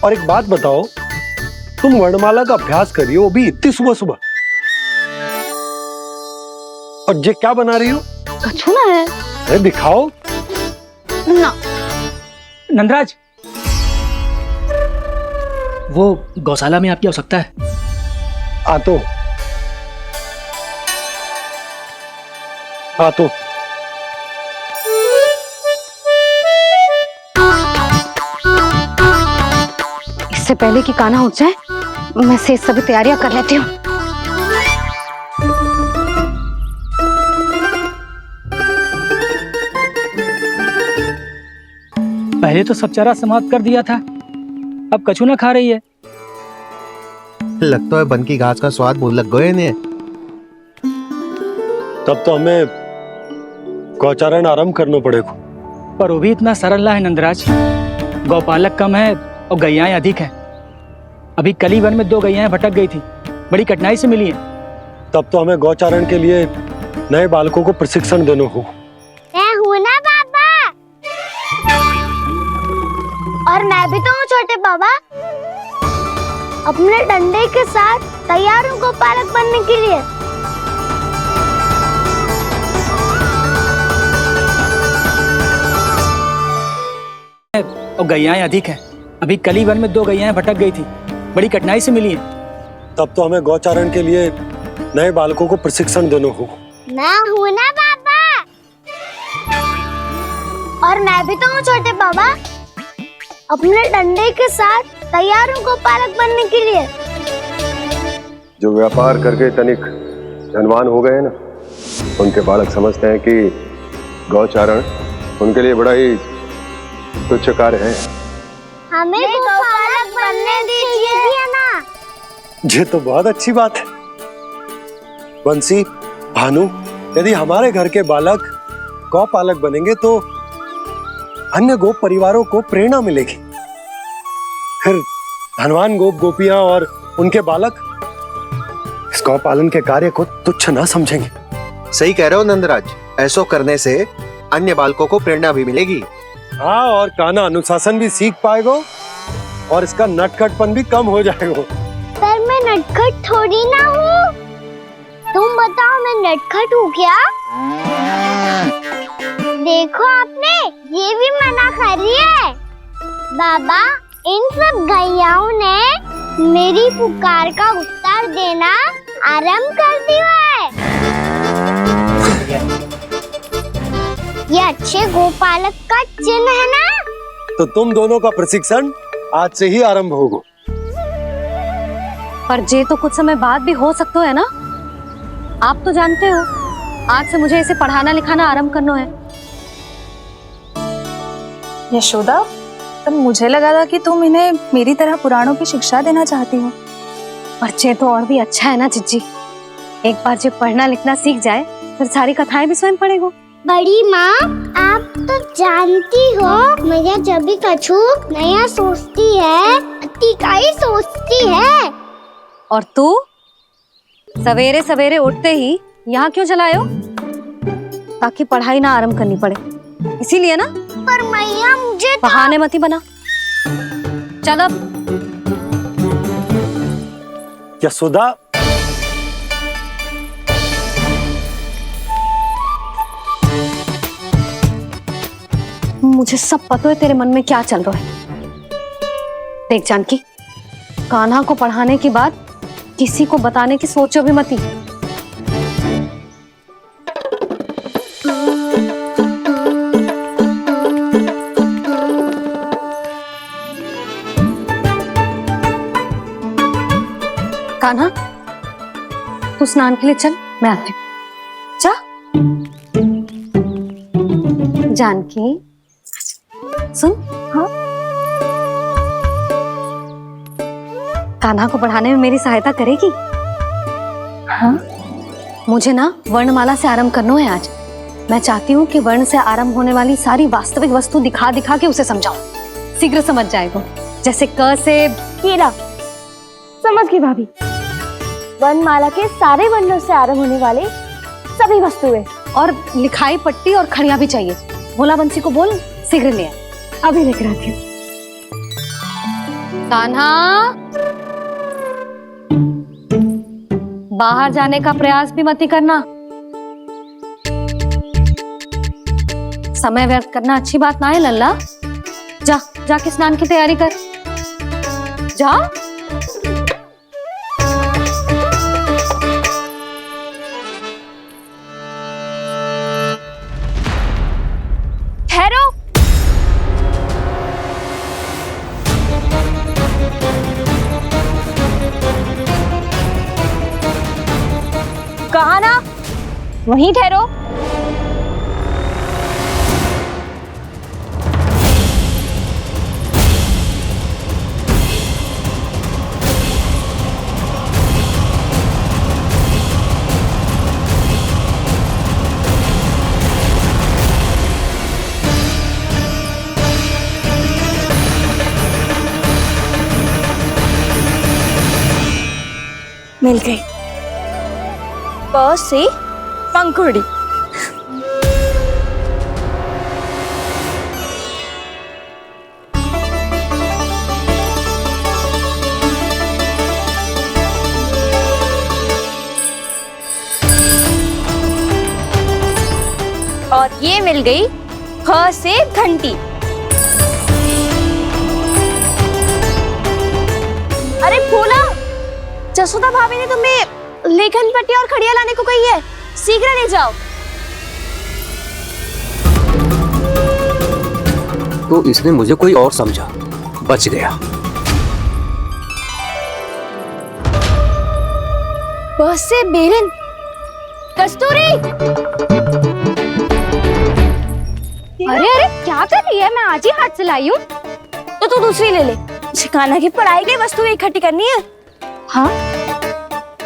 और एक बात बताओ, तुम वर्णमाला का अभ्यास कर रही हो, वो भी इतनी सुबह सुबह, और ये क्या बना रही हो? कछुआ है। अरे दिखाओ ना। नंदराज, वो गौशाला में आपकी आवश्यकता है। आ तो इससे पहले कि कान्हा उठ जाए, मैं से सभी तैयारियां कर लेती हूँ। पहले तो सब चारा समाप्त कर दिया था, अब कछू ना खा रही है। लगता है बन की घास का स्वाद भूल लग गए ने। तब तो हमें गौचारण आरंभ करना पड़ेगा। पर वो भी इतना सरल है नंदराज। गौपालक कम है और गैयाएं अधिक है। अभी कली वन में 2 गैयाएं भटक गई थी, बड़ी कठिनाई से मिली है। तब तो हमें गौचारण के लिए नए बालकों को प्रशिक्षण देना हो। मैं हूँ ना बाबा, और मैं भी तो हूँ छोटे बाबा। अपने डंडे के साथ तैयार हूँ गौपालक बनने के लिए। और गैयाएं अधिक है। अभी कली वन में 2 गैयाएं भटक गई थी, बड़ी कठिनाई से मिली है। तब तो हमें गौचारण के लिए नए बालकों को प्रशिक्षण देना हो। मैं हूँ ना बाबा, और मैं भी तो हूँ छोटे बाबा। अपने डंडे के साथ तैयार हूँ गौपालक बनने के लिए। जो व्यापार करके तनिक धनवान हो गए ना, उनके बालक समझते हैं कि गौचारण उनके लिए बड़ा ही तुच्छ कार्य है। हमें गौपालक बनने दीजिए ना। ये तो बहुत अच्छी बात है। बंसी, भानु, यदि हमारे घर के बालक गौपालक बनेंगे तो अन्य गोप परिवारों को प्रेरणा मिलेगी। फिर धनवान गोप गोपियां और उनके बालक इस गौपालन के कार्य को तुच्छ ना समझेंगे। सही कह रहे हो नंदराज, ऐसा करने से अन्य बालकों को प्रेरणा भी मिलेगी। हाँ, और कान्हा अनुशासन भी सीख पाएगा और इसका नटखटपन भी कम हो जाएगा। पर मैं नटखट थोड़ी ना हूँ। तुम बताओ, मैं नटखट हूँ क्या? देखो आपने ये भी मना कर रही है। बाबा, इन सब गैयाओं ने मेरी पुकार का उत्तर देना आरंभ कर दिया है। ये अच्छे गोपालक का चिन्ह है ना? तो तुम दोनों का प्रशिक्षण आज से ही आरंभ होगा। पर जे तो कुछ समय बाद भी हो सकता है ना। आप तो जानते हो, आज से मुझे इसे पढ़ाना लिखाना आरंभ करना है। यशोदा, तब मुझे लगा था कि तुम इन्हें मेरी तरह पुराणों की शिक्षा देना चाहती हो। पर जे तो और भी अच्छा है ना जिज्जी। एक बार जब पढ़ना लिखना सीख जाए, फिर सारी कथाएं भी स्वयं पढ़ेगा। बड़ी माँ, आप तो जानती हो मैया जब भी कछु नया सोचती है, का ही सोचती है। और तू सवेरे सवेरे उठते ही यहाँ क्यों चलाए हो? ताकि पढ़ाई ना आरंभ करनी पड़े, इसीलिए ना। पर मैया मुझे बहाने मती बना। चल अब। यशोदा, मुझे सब पता है तेरे मन में क्या चल रहा है। देख जानकी, कान्हा को पढ़ाने के बाद किसी को बताने की सोचो भी मती। कान्हा, तू स्नान के लिए चल, मैं आती हूँ। जा। जानकी, सुन। हाँ? कान्हा को पढ़ाने में मेरी सहायता करेगी? हाँ? मुझे ना वर्णमाला से आरंभ करना है आज। मैं चाहती हूँ कि वर्ण से आरंभ होने वाली सारी वास्तविक वस्तु दिखा दिखा के उसे समझाऊं। शीघ्र समझ जाएगा। जैसे क से केरा। समझ गई भाभी। वर्णमाला के सारे वर्णों से आरंभ होने वाले सभी वस्तुएं और लिखाई पट्टी और खड़िया भी चाहिए। भोला बंसी को बोल शीघ्र ले आए। अभी लेकर आती हूँ। कान्हा, बाहर जाने का प्रयास भी मत ही करना। समय व्यर्थ करना अच्छी बात ना है लल्ला। जा जाके स्नान की तैयारी कर। जा। ठहरो। कहा ना, वहीं ठहरो। मिल गई। प से पंखुड़ी। और ये मिल गई ह से घंटी। अरे भोला, जसोदा भाभी ने तुम्हें लेखन पट्टी और खड़िया लाने को कही है, शीघ्र ले जाओ। तो इसने मुझे कोई और समझा, बच गया। बस से बेलन। कस्तूरी, अरे अरे क्या कर रही है? मैं आज ही हाथ से लाई हूँ। तो तू दूसरी ले ले। कान्हा की पढ़ाई की वस्तु इकट्ठी करनी है। हाँ,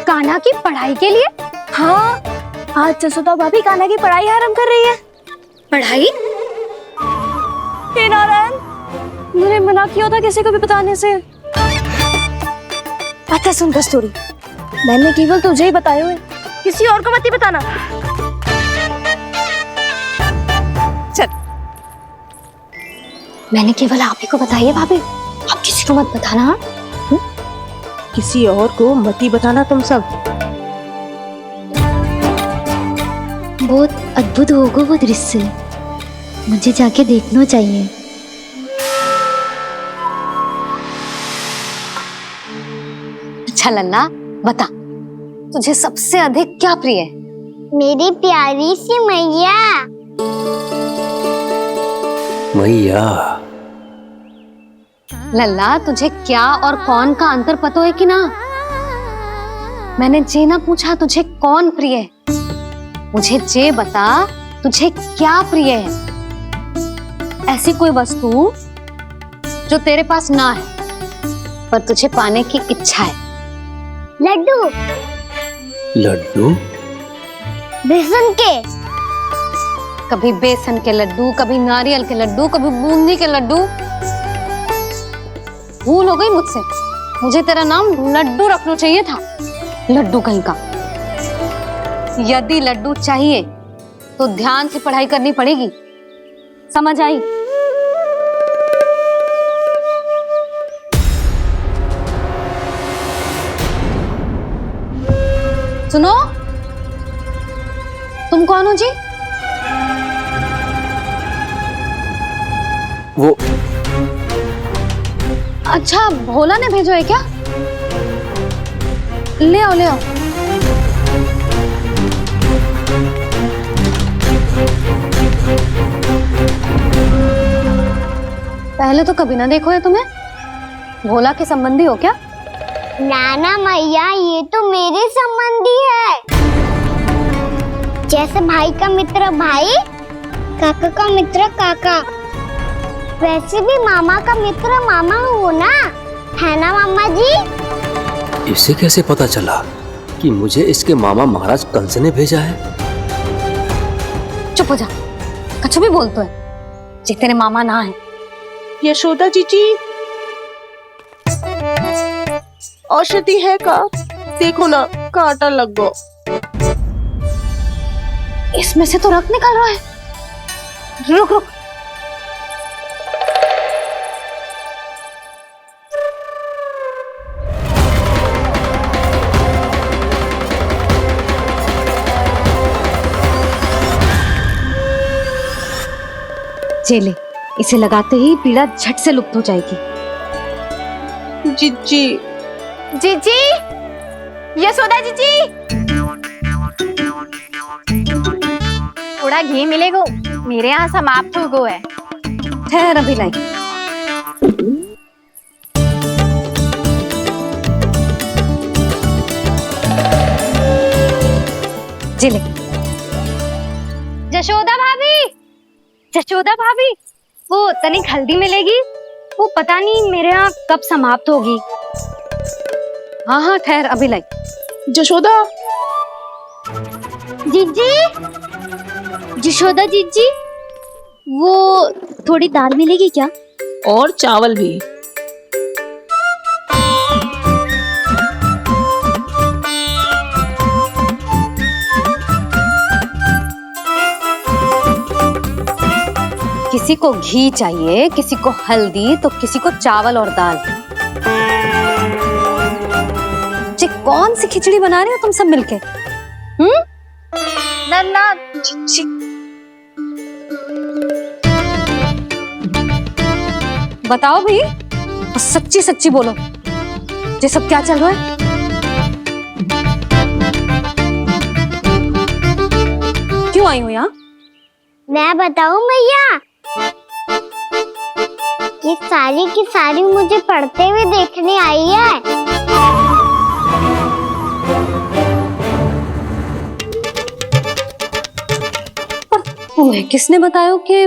कान्हा की पढ़ाई के लिए? हाँ, आज जसोदा भाभी कान्हा की पढ़ाई आरंभ कर रही है। पढ़ाई? हे नारायण, मैंने मना किया था किसी को भी बताने से। अच्छा सुन कस्तूरी, मैंने केवल तुझे ही बताए हुए, किसी और को मत ही बताना। चल। मैंने केवल आप ही को बताई है भाभी, आप किसी को मत बताना। हाँ? किसी और को मत ही बताना तुम सब। बहुत अद्भुत होगा वो दृश्य, मुझे जाके देखना चाहिए। अच्छा लल्ला, बता तुझे सबसे अधिक क्या प्रिय है? मेरी प्यारी सी मैया। मैया। लल्ला, तुझे क्या और कौन का अंतर पता है कि ना? मैंने जे ना पूछा तुझे कौन प्रिय है, मुझे जे बता तुझे क्या प्रिय है। ऐसी कोई वस्तु जो तेरे पास ना है पर तुझे पाने की इच्छा है। लड्डू। लड्डू? बेसन के। कभी बेसन के लड्डू, कभी नारियल के लड्डू, कभी बूंदी के लड्डू। भूल हो गई मुझसे, मुझे तेरा नाम लड्डू रखना चाहिए था। लड्डू कहीं का। यदि लड्डू चाहिए तो ध्यान से पढ़ाई करनी पड़ेगी, समझ आई? सुनो, तुम कौन हो जी? वो अच्छा, भोला ने भेजो है क्या? ले आओ ले आओ। पहले तो कभी ना देखो है तुम्हें। भोला के संबंधी हो क्या? नाना मैया, ये तो मेरे संबंधी है। जैसे भाई का मित्र भाई, काका का मित्र काका, वैसे भी मामा का मित्र मामा हो ना, है ना मामा जी? इसे कैसे पता चला कि मुझे इसके मामा महाराज कंस ने भेजा है? चुप हो जा, कछु भी बोलते है जे तेरे मामा ना है। यशोदा जीजी, औषधि है का? देखो ना, कांटा लग गो। इसमें से तो रक्त निकल रहा है। रुक रुक, चले, इसे लगाते ही पीड़ा झट से लुप्त हो जाएगी। जीजी, जीजी, यशोदा जीजी, थोड़ा घी मिलेगा, मेरे यहाँ समाप्त हो गया है। ठहर अभी लाई। जिले। जशोदा भाभी, जशोदा भाभी, वो तनिक हल्दी मिलेगी? वो पता नहीं मेरे यहाँ कब समाप्त होगी। हाँ हाँ ठहर अभी लाई। जशोदा, जीजी, जशोदा जीजी, वो थोड़ी दाल मिलेगी क्या? और चावल भी। किसी को घी चाहिए, किसी को हल्दी, तो किसी को चावल और दाल। जी कौन सी खिचड़ी बना रहे हो तुम सब मिलके? नन्ना, बताओ भाई, और सच्ची सच्ची बोलो, ये सब क्या चल रहा है? क्यों आई हो यहाँ? मैं बताऊं भैया, ये सारी की सारी मुझे पढ़ते हुए देखने आई है। तुम्हें किसने बताया कि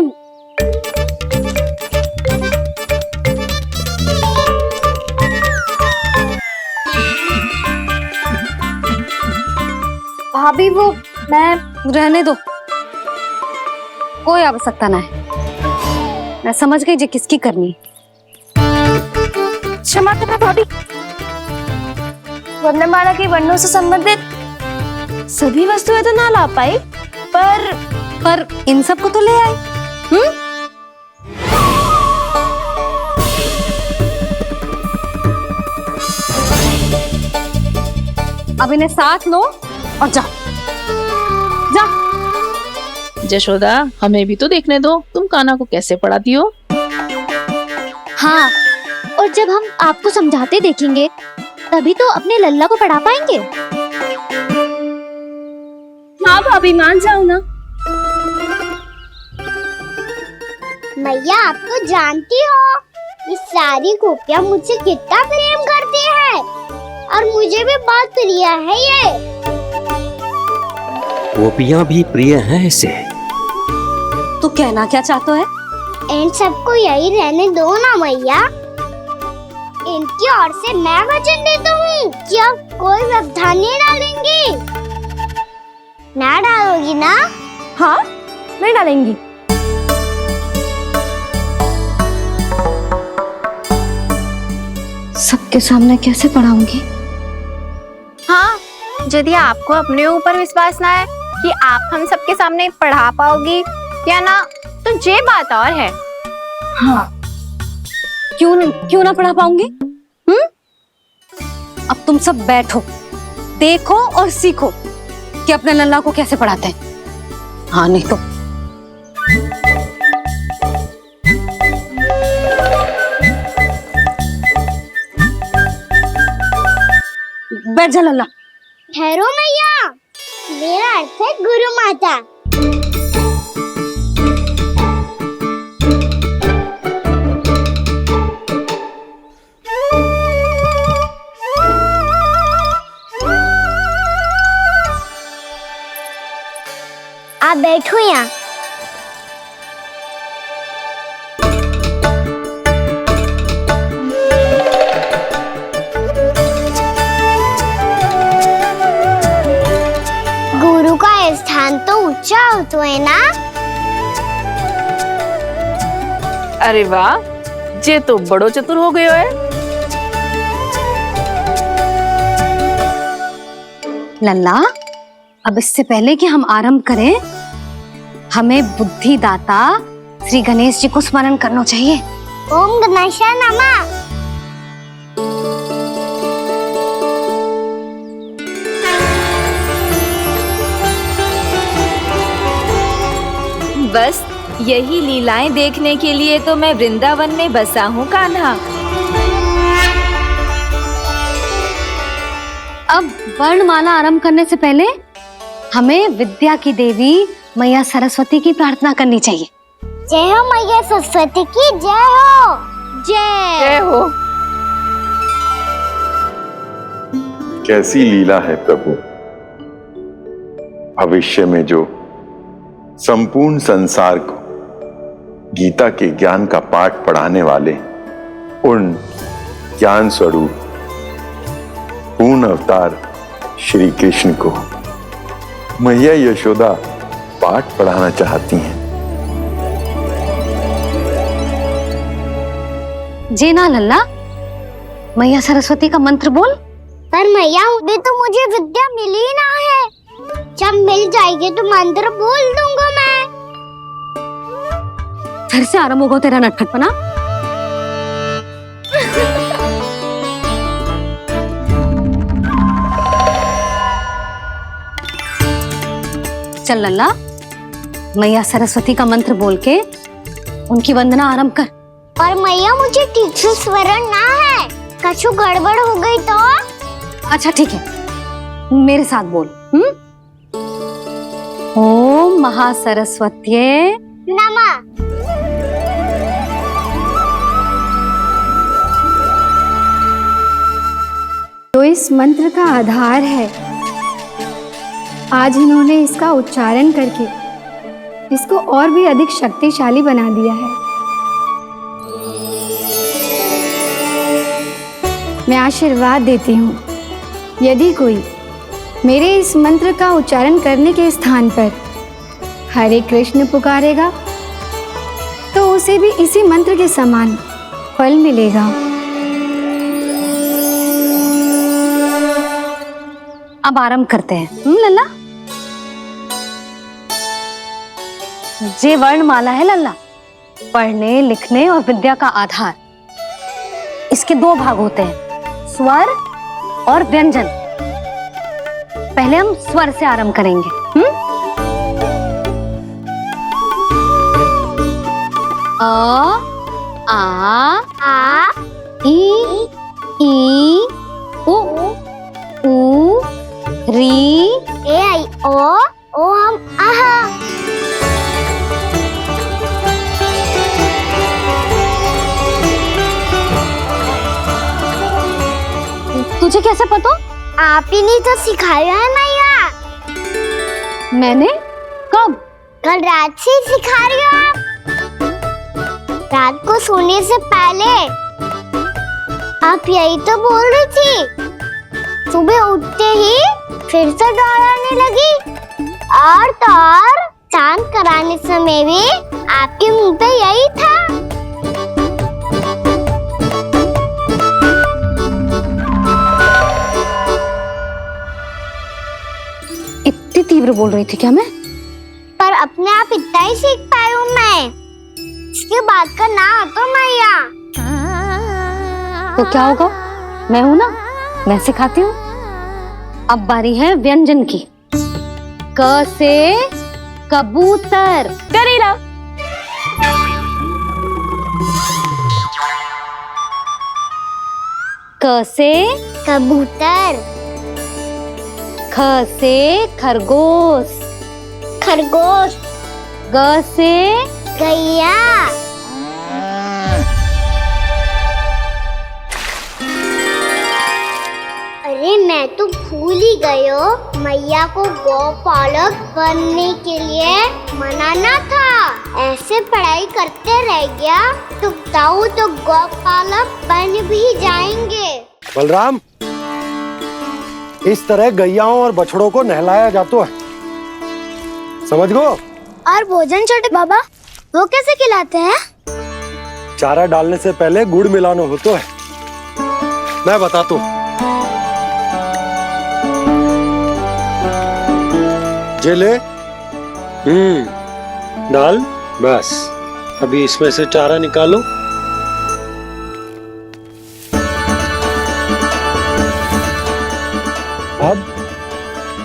भाभी वो मैं रहने दो, कोई आवश्यकता ना है। मैं समझ गई जी किसकी करनी। क्षमा करना भाभी, वर्णमाला के वर्णों से संबंधित सभी वस्तुएं तो ना ला पाई, पर इन सब को तो ले आए। अब इन्हें साथ लो और जाओ। जा। जशोदा, हमें भी तो देखने दो, तुम कान्हा को कैसे पढ़ाती हो। हाँ, और जब हम आपको समझाते देखेंगे तभी तो अपने लल्ला को पढ़ा पाएंगे। हाँ भाभी, मान जाओ ना। मैया, आप तो जानती हो ये सारी गोपियां मुझसे कितना प्रेम करती है, और मुझे भी बहुत प्रिय है ये। गोपियां भी प्रिय हैं इसे। तू कहना क्या चाहता है? इन सबको यही रहने दो ना मैया। इनकी ओर से मैं वचन देता हूँ कि अब कोई व्यवधान नहीं डालेंगी। ना डालोगी ना? हाँ, मैं डालेंगी। सबके सामने कैसे पढ़ाऊंगी? हाँ, यदि आपको अपने ऊपर विश्वास ना है कि आप हम सबके सामने पढ़ा पाओगी या ना, तो ये बात और है। हाँ, क्यों ना पढ़ा पाऊंगी? अब तुम सब बैठो, देखो और सीखो कि अपने लल्ला को कैसे पढ़ाते हैं। हाँ, नहीं तो बैठ जा लल्ला। ठहरो मैया, मेरा अर्थ है गुरु माता। आप बैठो यहाँ। गुरु का स्थान तो ऊंचा होता है ना? अरे वाह, जे तो बड़ो चतुर हो गयो है। लल्ला, अब इससे पहले कि हम आरंभ करें, हमें बुद्धिदाता श्री गणेश जी को स्मरण करना चाहिए। ओम गणेशाय नमः। बस यही लीलाएं देखने के लिए तो मैं वृंदावन में बसा हूँ कान्हा। अब वर्णमाला आरंभ करने से पहले हमें विद्या की देवी मैया सरस्वती की प्रार्थना करनी चाहिए। जय हो मैया सरस्वती की जय हो। जय हो। कैसी लीला है प्रभु। भविष्य में जो संपूर्ण संसार को गीता के ज्ञान का पाठ पढ़ाने वाले उन ज्ञान स्वरूप पूर्ण अवतार श्री कृष्ण को मैया यशोदा पाठ पढ़ाना चाहती हैं। जेना लल्ला, मैया सरस्वती का मंत्र बोल। पर मैया अभी तो मुझे विद्या मिली ना है। जब मिल जाएगी तो मंत्र बोल दूंगा मैं। फिर से आरंभ होगा तेरा नटखटपना। चल लल्ला, मैया सरस्वती का मंत्र बोल के उनकी वंदना आरंभ कर। पर मैया मुझे ठीक से स्मरण ना है, कछु गड़बड़ हो गई तो? अच्छा ठीक है, मेरे साथ बोल। ओम महासरस्वत्ये नमः। जो इस मंत्र का आधार है, आज इन्होंने इसका उच्चारण करके इसको और भी अधिक शक्तिशाली बना दिया है। मैं आशीर्वाद देती हूँ, यदि कोई मेरे इस मंत्र का उच्चारण करने के स्थान पर हरे कृष्ण पुकारेगा तो उसे भी इसी मंत्र के समान फल मिलेगा। अब आरंभ करते हैं। लल्ला, जे वर्णमाला है लल्ला, पढ़ने लिखने और विद्या का आधार। इसके दो भाग होते हैं, स्वर और व्यंजन। पहले हम स्वर से आरंभ करेंगे। अ, आ, ई, उ, री, ए आई ओ हम आहा। तुझे कैसे पता? आप ही ने तो सिखाया है मैया। मैंने? कब? कल रात से सिखा रही हो आप। रात को सोने से पहले आप यही तो बोल रही थी। सुबह उठते ही फिर से दोहराने लगी, और तो और स्नान कराने समय भी आपके मुंह पे यही था। इतनी तीव्र बोल रही थी क्या मैं? पर अपने आप इतना ही सीख पाई हूँ मैं। इसके बाद का ना तो मैया। तो क्या होगा? मैं हूं ना, मैं सिखाती हूँ। अब बारी है व्यंजन की। क से कबूतर। करेला। क से कबूतर। ख से खरगोश। खरगोश। ग से गैया। अरे मैं तो भूल ही गई हो, मैया को गौपालक बनने के लिए मनाना था। ऐसे पढ़ाई करते रह गया तो ताऊ तो गौपालक बन भी जाएंगे। बलराम, इस तरह गैयाओं और बछड़ों को नहलाया जाता है, समझ गो? और भोजन छोटे बाबा, वो कैसे खिलाते हैं? चारा डालने से पहले गुड़ मिलाना होता है। मैं बताता हूँ। जे ले, दाल बस, अभी इसमें से चारा निकालो। अब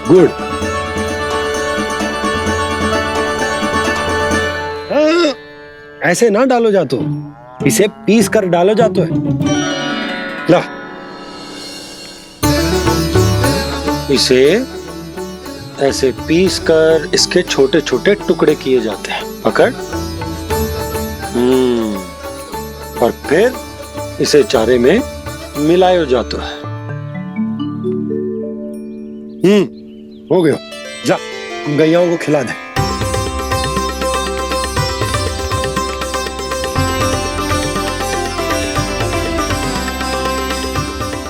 गुड़, ऐसे ना डालो जातो, इसे पीस कर डालो जातो है। ला, इसे ऐसे पीस कर इसके छोटे छोटे टुकड़े किए जाते हैं। पकड़। और फिर इसे चारे में मिलायो जाता है। हो गया, जा गैयाओं को खिला दे।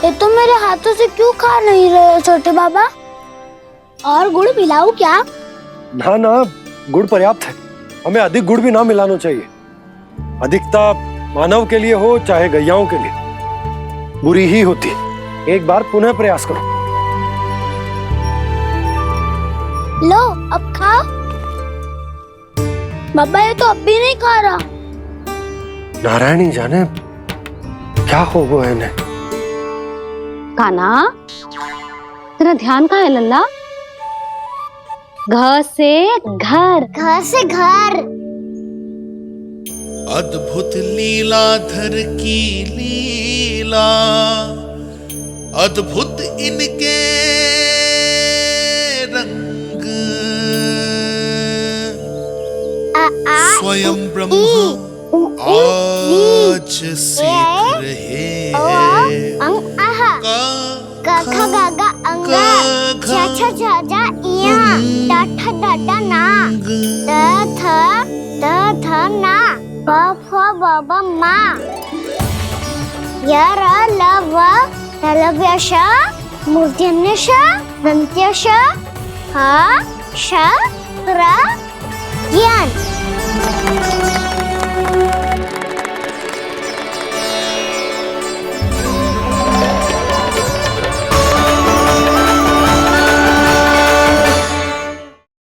ये तो मेरे हाथों से क्यों खा नहीं रहे छोटे बाबा? और गुड़ मिलाऊं क्या? ना ना, गुड़ पर्याप्त है। हमें अधिक गुड़ भी ना मिलाना चाहिए। अधिकता मानव के लिए हो चाहे गैयाओं के लिए बुरी ही होती। एक बार पुनः प्रयास करो। लो अब खाओ। बाबा ये तो अब भी नहीं खा रहा। नारायणी जाने क्या हो गया है इन्हें। कान्हा, तेरा ध्यान कहाँ है लल्ला? घर से घर, घर से घर। अद्भुत लीलाधर की लीला, अद्भुत इनके रंग, स्वयं ब्रह्मा आज सीख रहे हैं। क ख ग घ अंग, छ छ झ झ इया, ट ठ ड ड ना, त थ ना, प फ ब ब मा, य र ल व तलव्य श, मूर्धन्य श, दन्त्य श, ह श र ज्ञान।